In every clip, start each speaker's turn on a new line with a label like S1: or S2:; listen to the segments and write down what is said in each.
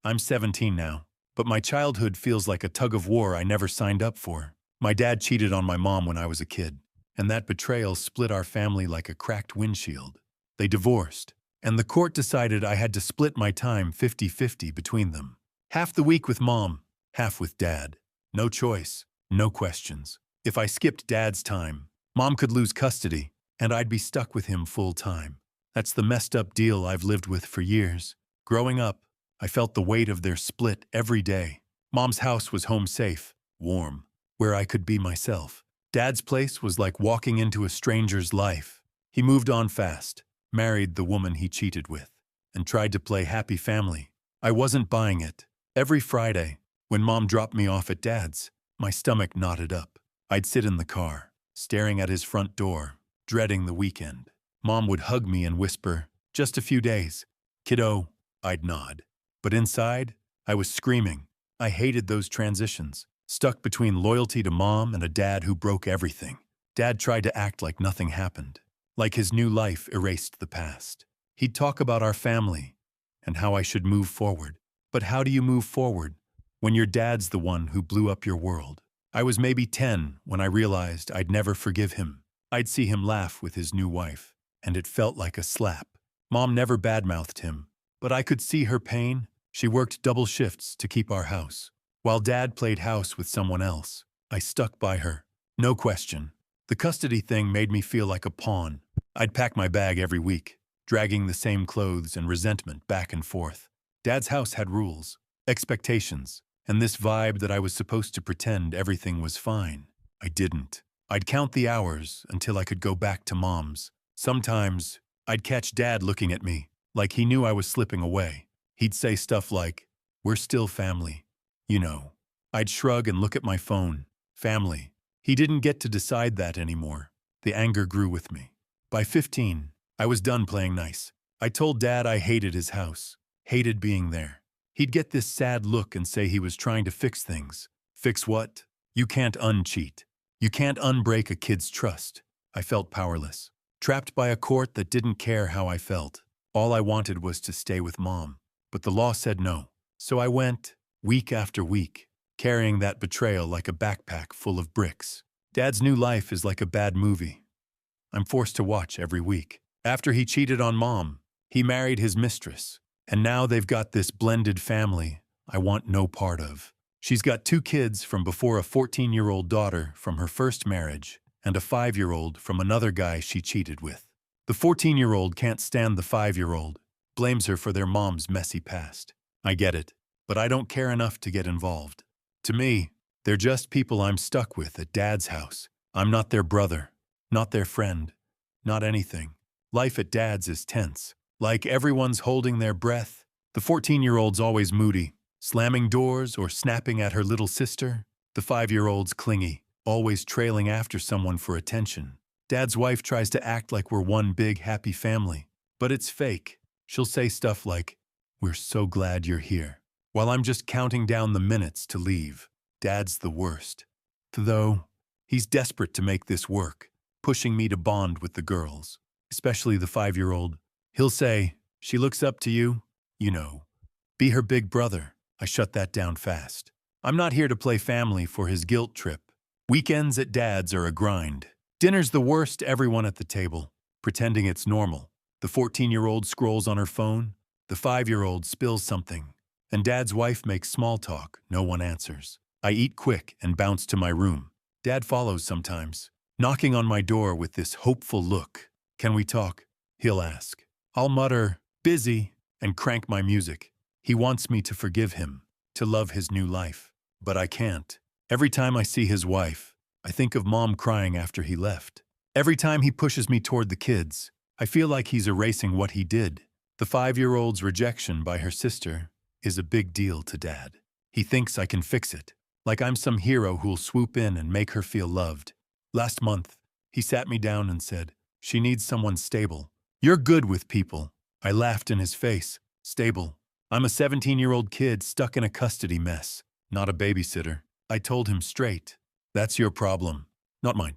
S1: I'm 17 now, but my childhood feels like a tug of war I never signed up for. My dad cheated on my mom when I was a kid, and that betrayal split our family like a cracked windshield. They divorced, and the court decided I had to split my time 50-50 between them. Half the week with mom, half with dad. No choice, no questions. If I skipped dad's time, mom could lose custody, and I'd be stuck with him full time. That's the messed up deal I've lived with for years. Growing up, I felt the weight of their split every day. Mom's house was home safe, warm, where I could be myself. Dad's place was like walking into a stranger's life. He moved on fast, married the woman he cheated with, and tried to play happy family. I wasn't buying it. Every Friday, when mom dropped me off at dad's, my stomach knotted up. I'd sit in the car, staring at his front door, dreading the weekend. Mom would hug me and whisper, "Just a few days. Kiddo." I'd nod. But inside, I was screaming. I hated those transitions, stuck between loyalty to mom and a dad who broke everything. Dad tried to act like nothing happened, like his new life erased the past. He'd talk about our family and how I should move forward. But how do you move forward when your dad's the one who blew up your world? I was maybe 10 when I realized I'd never forgive him. I'd see him laugh with his new wife, and it felt like a slap. Mom never badmouthed him, but I could see her pain. She worked double shifts to keep our house. While dad played house with someone else, I stuck by her. No question. The custody thing made me feel like a pawn. I'd pack my bag every week, dragging the same clothes and resentment back and forth. Dad's house had rules, expectations, and this vibe that I was supposed to pretend everything was fine. I didn't. I'd count the hours until I could go back to mom's. Sometimes, I'd catch dad looking at me, like he knew I was slipping away. He'd say stuff like, "We're still family, you know." I'd shrug and look at my phone. Family. He didn't get to decide that anymore. The anger grew with me. By 15, I was done playing nice. I told dad I hated his house, hated being there. He'd get this sad look and say he was trying to fix things. Fix what? You can't uncheat. You can't unbreak a kid's trust. I felt powerless, trapped by a court that didn't care how I felt. All I wanted was to stay with mom. But the law said no. So I went, week after week, carrying that betrayal like a backpack full of bricks. Dad's new life is like a bad movie I'm forced to watch every week. After he cheated on mom, he married his mistress. And now they've got this blended family I want no part of. She's got 2 kids from before, a 14-year-old daughter from her first marriage and a 5-year-old from another guy she cheated with. The 14-year-old can't stand the 5-year-old, blames her for their mom's messy past. I get it, but I don't care enough to get involved. To me, they're just people I'm stuck with at dad's house. I'm not their brother, not their friend, not anything. Life at dad's is tense. Like everyone's holding their breath. The 14-year-old's always moody, slamming doors or snapping at her little sister. The 5-year-old's clingy, always trailing after someone for attention. Dad's wife tries to act like we're one big happy family, but it's fake. She'll say stuff like, "We're so glad you're here," while I'm just counting down the minutes to leave. Dad's the worst. Though, he's desperate to make this work, pushing me to bond with the girls, especially the 5-year-old. He'll say, "She looks up to you, you know. Be her big brother." I shut that down fast. I'm not here to play family for his guilt trip. Weekends at dad's are a grind. Dinner's the worst, everyone at the table, pretending it's normal. The 14-year-old scrolls on her phone, the 5-year-old spills something, and dad's wife makes small talk, no one answers. I eat quick and bounce to my room. Dad follows sometimes, knocking on my door with this hopeful look. "Can we talk?" he'll ask. I'll mutter, "Busy," and crank my music. He wants me to forgive him, to love his new life. But I can't. Every time I see his wife, I think of mom crying after he left. Every time he pushes me toward the kids, I feel like he's erasing what he did. The 5-year-old's rejection by her sister is a big deal to dad. He thinks I can fix it, like I'm some hero who'll swoop in and make her feel loved. Last month, he sat me down and said, "She needs someone stable." "You're good with people." I laughed in his face. Stable. I'm a 17-year-old kid stuck in a custody mess, not a babysitter. I told him straight. That's your problem, not mine.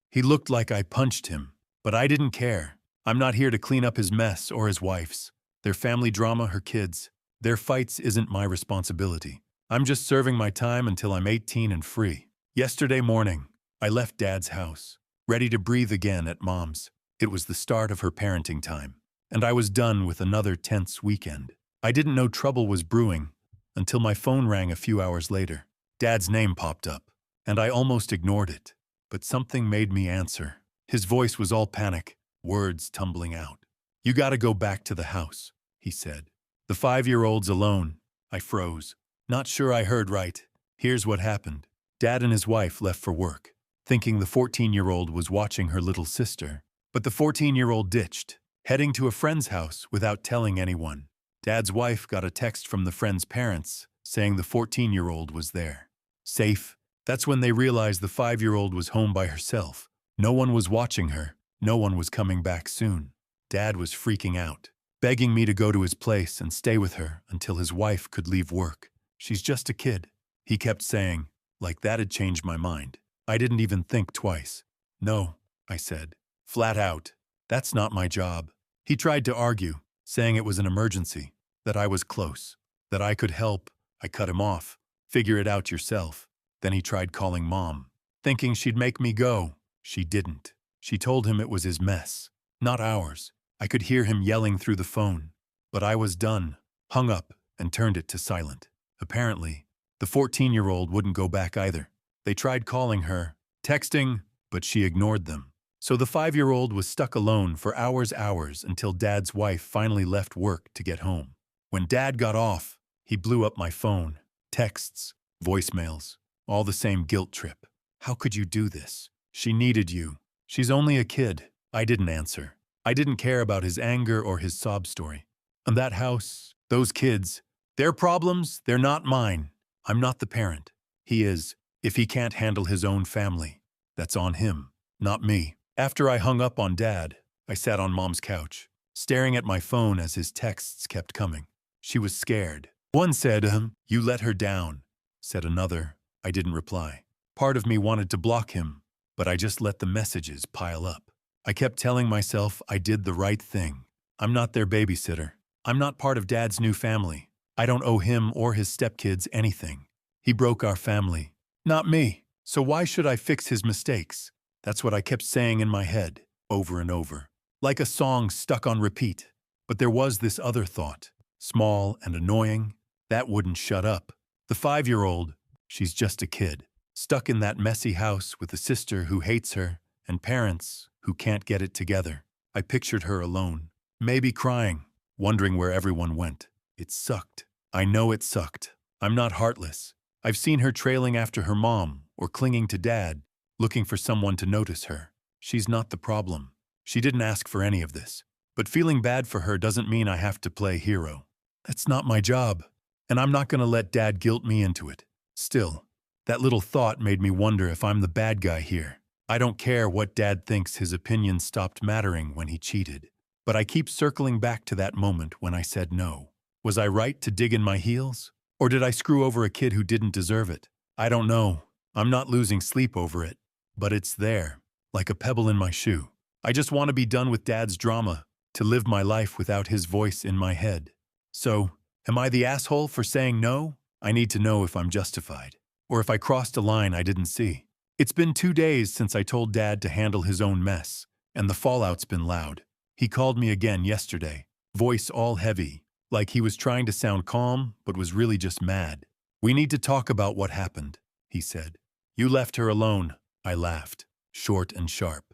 S1: He looked like I punched him, but I didn't care. I'm not here to clean up his mess or his wife's. Their family drama, her kids. Their fights isn't my responsibility. I'm just serving my time until I'm 18 and free. Yesterday morning, I left Dad's house, ready to breathe again at Mom's. It was the start of her parenting time, and I was done with another tense weekend. I didn't know trouble was brewing until my phone rang a few hours later. Dad's name popped up, and I almost ignored it, but something made me answer. His voice was all panic, words tumbling out. "You gotta go back to the house," he said. "The 5-year-old's alone." I froze. Not sure I heard right. Here's what happened. Dad and his wife left for work, thinking the 14-year-old was watching her little sister. But the 14-year-old ditched, heading to a friend's house without telling anyone. Dad's wife got a text from the friend's parents saying the 14-year-old was there. Safe. That's when they realized the 5-year-old was home by herself. No one was watching her. No one was coming back soon. Dad was freaking out, begging me to go to his place and stay with her until his wife could leave work. "She's just a kid," he kept saying, like that had changed my mind. I didn't even think twice. "No," I said, flat out. "That's not my job." He tried to argue, saying it was an emergency, that I was close, that I could help. I cut him off. "Figure it out yourself." Then he tried calling Mom, thinking she'd make me go. She didn't. She told him it was his mess, not ours. I could hear him yelling through the phone. But I was done, hung up, and turned it to silent. Apparently, the 14-year-old wouldn't go back either. They tried calling her, texting, but she ignored them. So the 5-year-old was stuck alone for hours until Dad's wife finally left work to get home. When Dad got off, he blew up my phone. Texts, voicemails, all the same guilt trip. "How could you do this? She needed you. She's only a kid." I didn't answer. I didn't care about his anger or his sob story. And that house, those kids, their problems, they're not mine. I'm not the parent. He is. If he can't handle his own family, that's on him, not me. After I hung up on Dad, I sat on Mom's couch, staring at my phone as his texts kept coming. She was scared. One said, "You let her down," said another. I didn't reply. Part of me wanted to block him, but I just let the messages pile up. I kept telling myself I did the right thing. I'm not their babysitter. I'm not part of Dad's new family. I don't owe him or his stepkids anything. He broke our family, not me. So why should I fix his mistakes? That's what I kept saying in my head, over and over, like a song stuck on repeat. But there was this other thought, small and annoying, that wouldn't shut up. The 5-year-old, she's just a kid, stuck in that messy house with a sister who hates her and parents who can't get it together. I pictured her alone, maybe crying, wondering where everyone went. It sucked. I know it sucked. I'm not heartless. I've seen her trailing after her mom or clinging to Dad, looking for someone to notice her. She's not the problem. She didn't ask for any of this. But feeling bad for her doesn't mean I have to play hero. That's not my job, and I'm not going to let Dad guilt me into it. Still, that little thought made me wonder if I'm the bad guy here. I don't care what Dad thinks. His opinion stopped mattering when he cheated. But I keep circling back to that moment when I said no. Was I right to dig in my heels? Or did I screw over a kid who didn't deserve it? I don't know. I'm not losing sleep over it. But it's there, like a pebble in my shoe. I just want to be done with Dad's drama, to live my life without his voice in my head. So, am I the asshole for saying no? I need to know if I'm justified, or if I crossed a line I didn't see. It's been 2 days since I told Dad to handle his own mess, and the fallout's been loud. He called me again yesterday, voice all heavy, like he was trying to sound calm but was really just mad. "We need to talk about what happened," he said. "You left her alone." I laughed, short and sharp.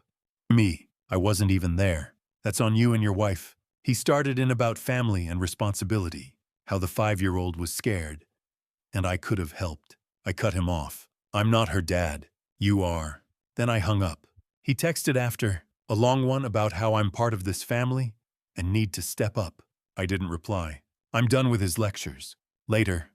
S1: "Me, I wasn't even there. That's on you and your wife." He started in about family and responsibility, how the 5-year-old was scared, and I could have helped. I cut him off. "I'm not her dad. You are." Then I hung up. He texted after, a long one about how I'm part of this family and need to step up. I didn't reply. I'm done with his lectures. Later,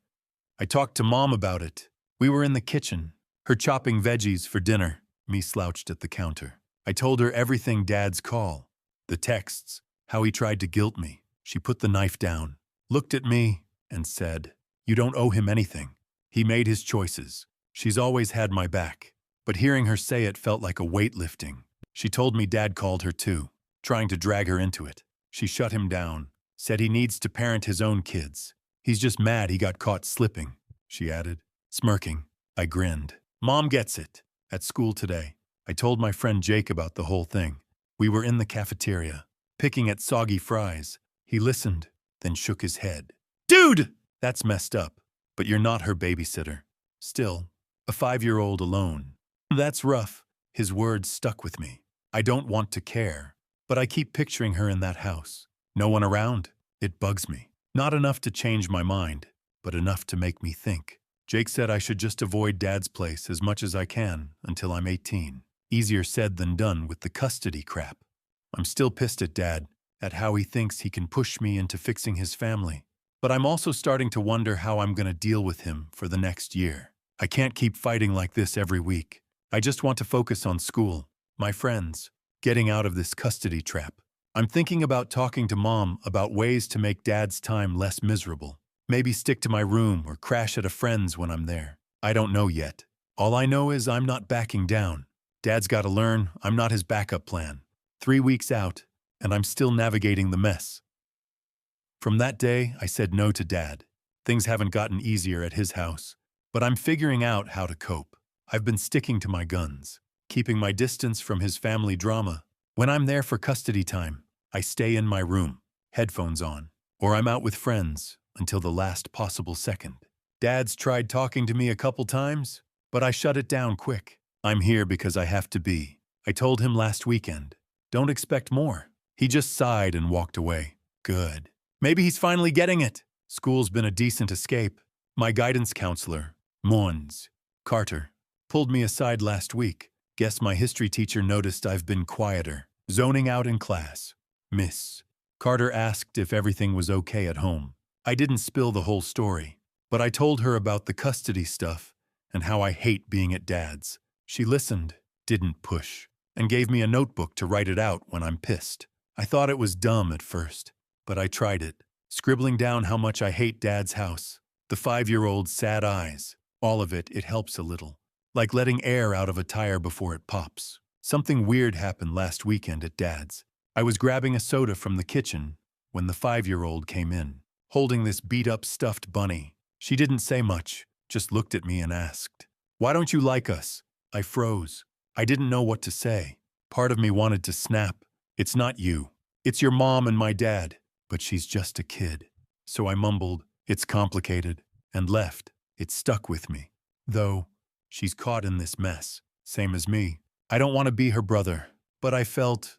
S1: I talked to Mom about it. We were in the kitchen, her chopping veggies for dinner, me slouched at the counter. I told her everything, Dad's call, the texts, how he tried to guilt me. She put the knife down, looked at me, and said, "You don't owe him anything. He made his choices. She's always had my back." But hearing her say it felt like a weight lifting. She told me Dad called her too, trying to drag her into it. She shut him down, said he needs to parent his own kids. He's just mad he got caught slipping, she added. Smirking, I grinned. Mom gets it. At school today, I told my friend Jake about the whole thing. We were in the cafeteria, picking at soggy fries. He listened, then shook his head. Dude! That's messed up. But you're not her babysitter. Still, a 5-year-old alone. That's rough. His words stuck with me. I don't want to care, but I keep picturing her in that house. No one around. It bugs me. Not enough to change my mind, but enough to make me think. Jake said I should just avoid Dad's place as much as I can until I'm 18. Easier said than done with the custody crap. I'm still pissed at Dad, at how he thinks he can push me into fixing his family. But I'm also starting to wonder how I'm going to deal with him for the next year. I can't keep fighting like this every week. I just want to focus on school, my friends, getting out of this custody trap. I'm thinking about talking to Mom about ways to make Dad's time less miserable. Maybe stick to my room or crash at a friend's when I'm there. I don't know yet. All I know is I'm not backing down. Dad's got to learn I'm not his backup plan. 3 weeks out, and I'm still navigating the mess. From that day, I said no to Dad. Things haven't gotten easier at his house, but I'm figuring out how to cope. I've been sticking to my guns, keeping my distance from his family drama. When I'm there for custody time, I stay in my room, headphones on, or I'm out with friends until the last possible second. Dad's tried talking to me a couple times, but I shut it down quick. I'm here because I have to be. I told him last weekend. Don't expect more. He just sighed and walked away. Good. Maybe he's finally getting it. School's been a decent escape. My guidance counselor, Mons Carter, pulled me aside last week. Guess my history teacher noticed I've been quieter, zoning out in class. Miss Carter asked if everything was okay at home. I didn't spill the whole story, but I told her about the custody stuff and how I hate being at Dad's. She listened, didn't push, and gave me a notebook to write it out when I'm pissed. I thought it was dumb at first, but I tried it, scribbling down how much I hate Dad's house. The 5-year-old's sad eyes. All of it helps a little. Like letting air out of a tire before it pops. Something weird happened last weekend at Dad's. I was grabbing a soda from the kitchen when the 5-year-old came in, holding this beat-up stuffed bunny. She didn't say much, just looked at me and asked, "Why don't you like us?" I froze. I didn't know what to say. Part of me wanted to snap. It's not you. It's your mom and my dad. But she's just a kid. So I mumbled, "It's complicated," and left. It stuck with me. Though, she's caught in this mess, same as me. I don't want to be her brother, but I felt,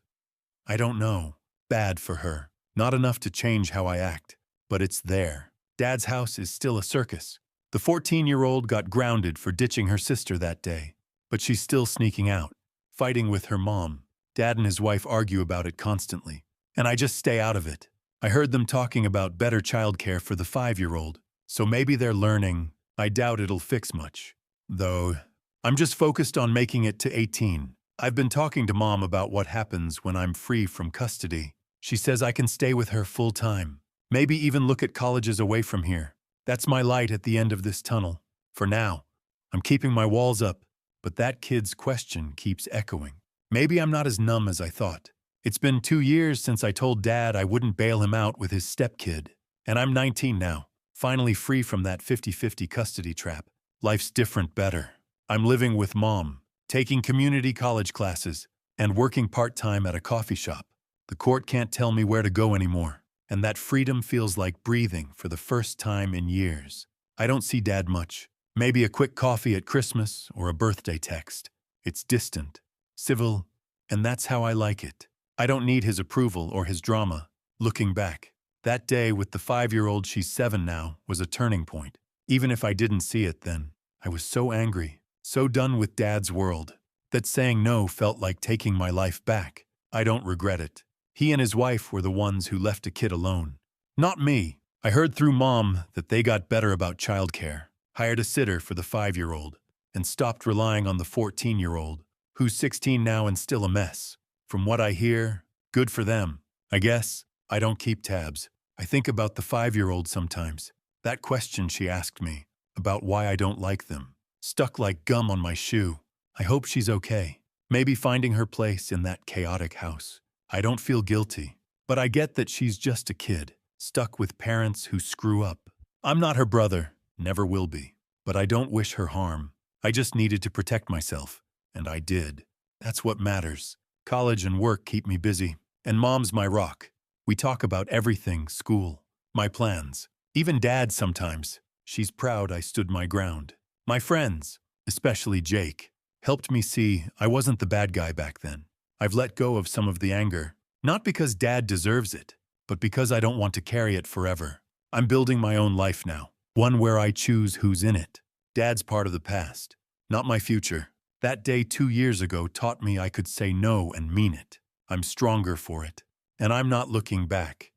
S1: I don't know, bad for her. Not enough to change how I act, but it's there. Dad's house is still a circus. The 14-year-old got grounded for ditching her sister that day, but she's still sneaking out, fighting with her mom. Dad and his wife argue about it constantly, and I just stay out of it. I heard them talking about better childcare for the 5-year-old, so maybe they're learning. I doubt it'll fix much. Though, I'm just focused on making it to 18. I've been talking to Mom about what happens when I'm free from custody. She says I can stay with her full time. Maybe even look at colleges away from here. That's my light at the end of this tunnel. For now, I'm keeping my walls up, but that kid's question keeps echoing. Maybe I'm not as numb as I thought. It's been 2 years since I told Dad I wouldn't bail him out with his stepkid. And I'm 19 now, finally free from that 50-50 custody trap. Life's different better. I'm living with Mom, taking community college classes, and working part-time at a coffee shop. The court can't tell me where to go anymore, and that freedom feels like breathing for the first time in years. I don't see Dad much. Maybe a quick coffee at Christmas or a birthday text. It's distant, civil, and that's how I like it. I don't need his approval or his drama. Looking back, that day with the 5-year-old, she's 7 now, was a turning point. Even if I didn't see it then, I was so angry, so done with Dad's world, that saying no felt like taking my life back. I don't regret it. He and his wife were the ones who left a kid alone. Not me. I heard through Mom that they got better about childcare, hired a sitter for the 5-year-old, and stopped relying on the 14-year-old, who's 16 now and still a mess. From what I hear, good for them. I guess I don't keep tabs. I think about the 5-year-old sometimes. That question she asked me, about why I don't like them, stuck like gum on my shoe. I hope she's okay. Maybe finding her place in that chaotic house. I don't feel guilty, but I get that she's just a kid, stuck with parents who screw up. I'm not her brother, never will be. But I don't wish her harm. I just needed to protect myself. And I did. That's what matters. College and work keep me busy. And mom's my rock. We talk about everything, school, my plans. Even dad sometimes. She's proud I stood my ground. My friends, especially Jake, helped me see I wasn't the bad guy back then. I've let go of some of the anger, not because dad deserves it, but because I don't want to carry it forever. I'm building my own life now, one where I choose who's in it. Dad's part of the past, not my future. That day 2 years ago taught me I could say no and mean it. I'm stronger for it. And I'm not looking back.